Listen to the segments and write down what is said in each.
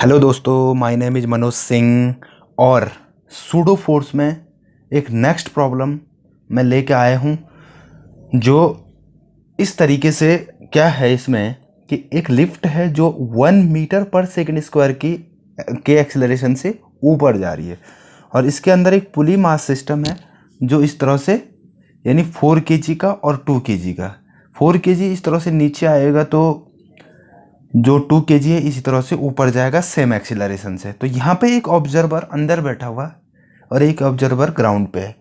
Hello दोस्तों, my name is Manoj Singh और pseudo force में एक नेक्स्ट प्रॉब्लम मैं लेके आया हूँ जो इस तरीके से क्या है इसमें कि एक लिफ्ट है जो 1 मीटर पर सेकंड स्क्वायर के एक्सेलरेशन से ऊपर जा रही है और इसके अंदर एक पुली मास सिस्टम है जो इस तरह से यानी 4 kg का और 2 kg का। 4 kg इस तरह से नीचे आएगा तो जो 2 kg है इसी तरह से ऊपर जाएगा सेम एक्सीलरेशन से। तो यहाँ पे एक ऑब्जर्वर अंदर बैठा हुआ और एक ऑब्जर्वर ग्राउंड पे है।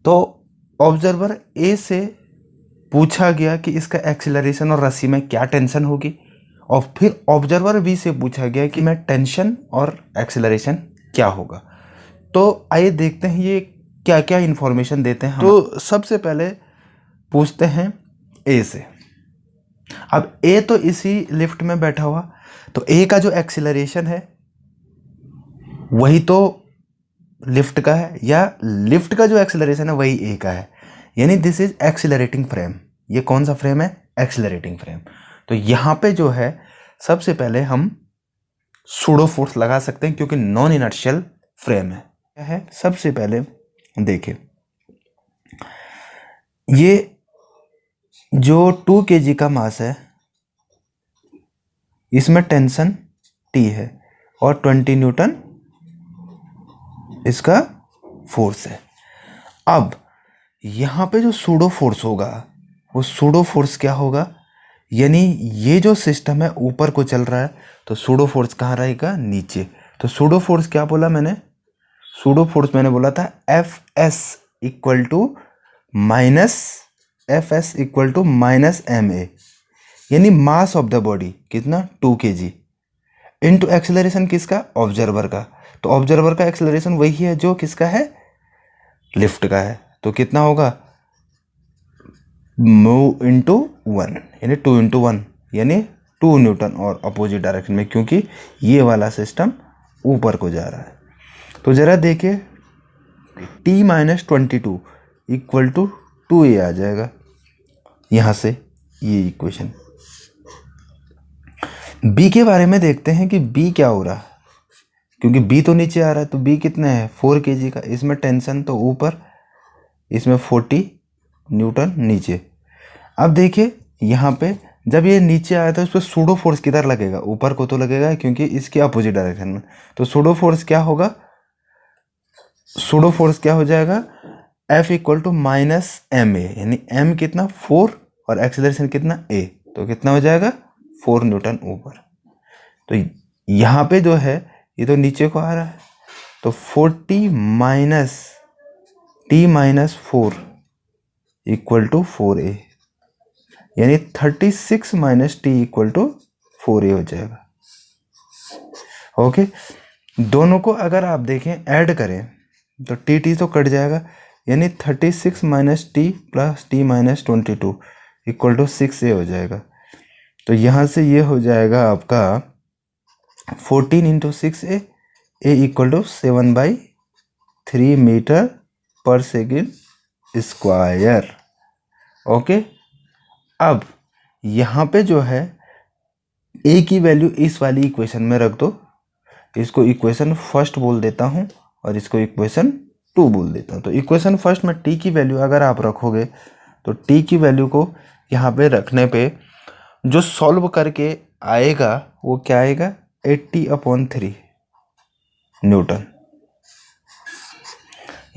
तो ऑब्जर्वर ए से पूछा गया कि इसका एक्सीलरेशन और रस्सी में क्या टेंशन होगी, और फिर ऑब्जर्वर बी से पूछा गया कि मैं टेंशन और एक्सीलरेशन क्या होगा। तो आइए देखते हैं ये क्या क्या इन्फॉर्मेशन देते हैं। तो सबसे पहले पूछते हैं ए से। अब ए तो इसी लिफ्ट में बैठा हुआ, तो ए का जो एक्सीलरेशन है वही तो लिफ्ट का है, या लिफ्ट का जो एक्सीलरेशन है वही ए का है, यानी दिस इज एक्सीलरेटिंग फ्रेम। ये कौन सा फ्रेम है? Accelerating frame. तो यहाँ पे जो है सबसे पहले हम सूडो फोर्स लगा सकते हैं क्योंकि नॉन इनर्शियल फ्रेम है। क्या है? सबसे पहले देखिए, ये जो 2 kg का मास है इसमें टेंशन T है और 20 न्यूटन इसका फोर्स है। अब यहाँ पे जो सूडो फोर्स होगा वो सूडो फोर्स क्या होगा, यानी ये जो सिस्टम है ऊपर को चल रहा है तो सूडो फोर्स कहाँ रहेगा? नीचे। तो सूडो फोर्स क्या बोला मैंने? सूडो फोर्स मैंने बोला था Fs equal to minus ma, यानी मास ऑफ द बॉडी कितना? 2 kg इनटू एक्सेलरेशन किसका? ऑब्जर्वर का। तो ऑब्जर्वर का एक्सेलरेशन वही है जो किसका है? लिफ्ट का है। तो कितना होगा? मूव इंटू 1, यानी 2 इंटू 1, यानी 2 न्यूटन और अपोजिट डायरेक्शन में, क्योंकि ये वाला सिस्टम ऊपर को जा रहा है। तो जरा देखिए, T minus 22 equal to 2a आ जाएगा यहाँ से, ये इक्वेशन। B के बारे में देखते हैं कि B क्या हो रहा है, क्योंकि B तो नीचे आ रहा है तो B कितना है? 4 kg का। इसमें टेंशन तो ऊपर, इसमें 40 न्यूटन नीचे। अब देखिए यहाँ पे जब ये नीचे आया था उस पर सूडो फोर्स किधर लगेगा? ऊपर को तो लगेगा क्योंकि इसके अपोजिट डायरेक्शन में। तो सूडो फोर्स क्या होगा? सूडो फोर्स क्या हो जाएगा? F equal to minus ma, यानी m कितना? 4 और एक्सेलरेशन कितना? a, तो कितना हो जाएगा? 4 न्यूटन ऊपर। तो यहाँ पे जो है ये तो नीचे को आ रहा है, तो 40 minus T minus 4 equal to 4a, यानी 36 minus T equal to 4a हो जाएगा। ओके, दोनों को अगर आप देखें ऐड करें तो T तो कट जाएगा, यानी 36 minus T plus T minus 22 equal to 6a हो जाएगा। तो यहाँ से ये हो जाएगा आपका 14 into 6a, a equal to 7/3 metre पर सेकेंड स्क्वायर। ओके, अब यहाँ पे जो है a की वैल्यू इस वाली इक्वेशन में रख दो। इसको इक्वेशन फर्स्ट बोल देता हूँ और इसको इक्वेशन 2 बोल देता हूँ। तो इक्वेशन फर्स्ट में t की वैल्यू अगर आप रखोगे तो t की वैल्यू को यहाँ पे रखने पे जो सॉल्व करके आएगा वो क्या आएगा? 80/3 न्यूटन।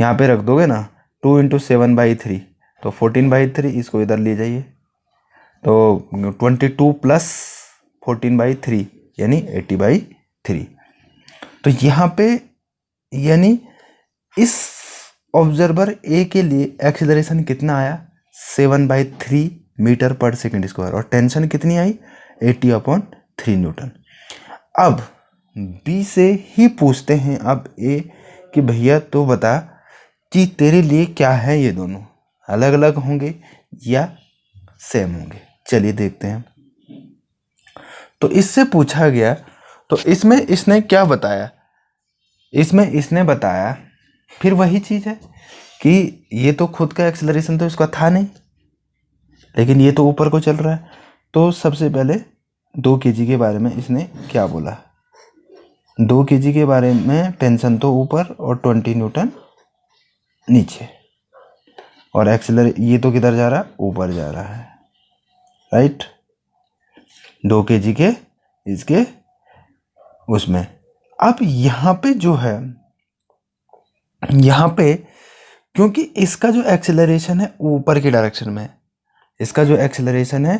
यहाँ पे रख दोगे ना 2 इंटू 7/3 तो 14/3, इसको इधर ले जाइए तो 22 प्लस 14/3 यानी 80/3। तो यहाँ पे यानी इस ऑब्जर्वर ए के लिए एक्सीलरेशन कितना आया? 7/3 मीटर पर सेकेंड स्क्वायर, और टेंशन कितनी आई? 80/3 न्यूटन। अब बी से ही पूछते हैं अब ए कि भैया तो बता कि तेरे लिए क्या है, ये दोनों अलग अलग होंगे या सेम होंगे? चलिए देखते हैं। तो इससे पूछा गया तो इसमें इसने क्या बताया? इसमें इसने बताया फिर वही चीज़ है कि ये तो खुद का एक्सेलरेशन तो इसका था नहीं, लेकिन ये तो ऊपर को चल रहा है। तो सबसे पहले 2 kg के बारे में इसने क्या बोला? 2 kg के बारे में टेंशन तो ऊपर और 20 न्यूटन नीचे, और ये तो किधर जा रहा है, ऊपर जा रहा है, राइट। 2 kg के इसके उसमें। अब यहाँ पे जो है, यहाँ पे क्योंकि इसका जो एक्सेलरेशन है ऊपर की डायरेक्शन में, इसका जो एक्सेलरेशन है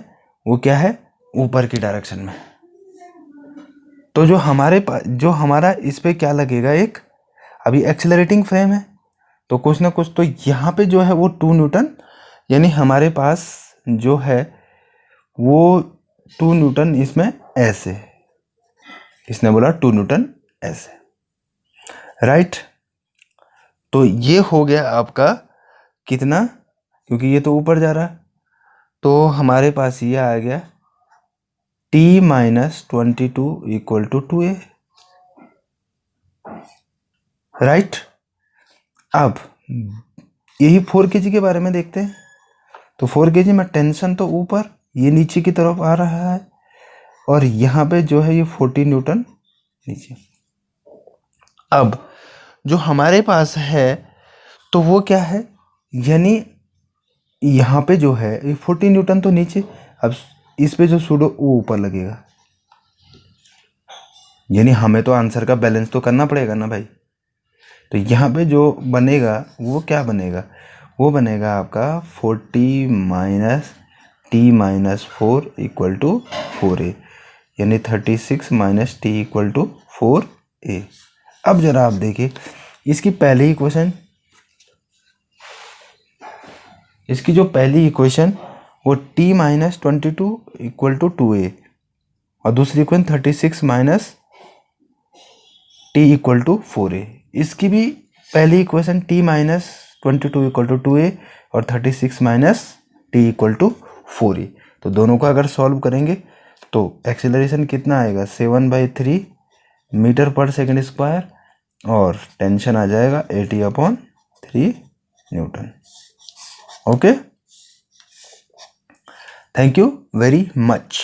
वो क्या है, ऊपर की डायरेक्शन में, तो जो हमारा इस पे क्या लगेगा, एक अभी एक्सेलरेटिंग फ्रेम है तो कुछ ना कुछ तो यहाँ पे जो है वो 2 न्यूटन, यानी हमारे पास जो है वो 2 न्यूटन इसमें ऐसे, इसने बोला 2 न्यूटन ऐसे, राइट। तो ये हो गया आपका कितना, क्योंकि ये तो ऊपर जा रहा है, तो हमारे पास ये आ गया T-22 equal to 2a, right. अब यही 4 kg के बारे में देखते हैं। तो 4 kg में टेंशन तो ऊपर, ये नीचे की तरफ आ रहा है, और यहाँ पे जो है ये 40 न्यूटन नीचे। अब जो हमारे पास है तो वो क्या है, यानी यहाँ पे जो है ये 40 न्यूटन तो नीचे, अब इस पे जो सूडो वो ऊपर लगेगा, यानी हमें तो आंसर का बैलेंस तो करना पड़ेगा ना भाई। तो यहाँ पे जो बनेगा वो क्या बनेगा, वो बनेगा आपका 40 minus T-4 equal to 4a, यानी 36 minus T equal to 4a। अब जरा आप देखिए इसकी पहली इक्वेशन, इसकी जो पहली इक्वेशन वो T-22 इक्वल टू 2a, और दूसरी equation 36 minus T equal to 4a। इसकी भी पहली equation T-22 equal to 2a और 36 minus T equal to 4a। तो दोनों को अगर सॉल्व करेंगे तो एक्सेलरेशन कितना आएगा, 7/3 मीटर पर सेकेंड स्क्वायर, और टेंशन आ जाएगा 80/3 Newton. Okay, thank you very much.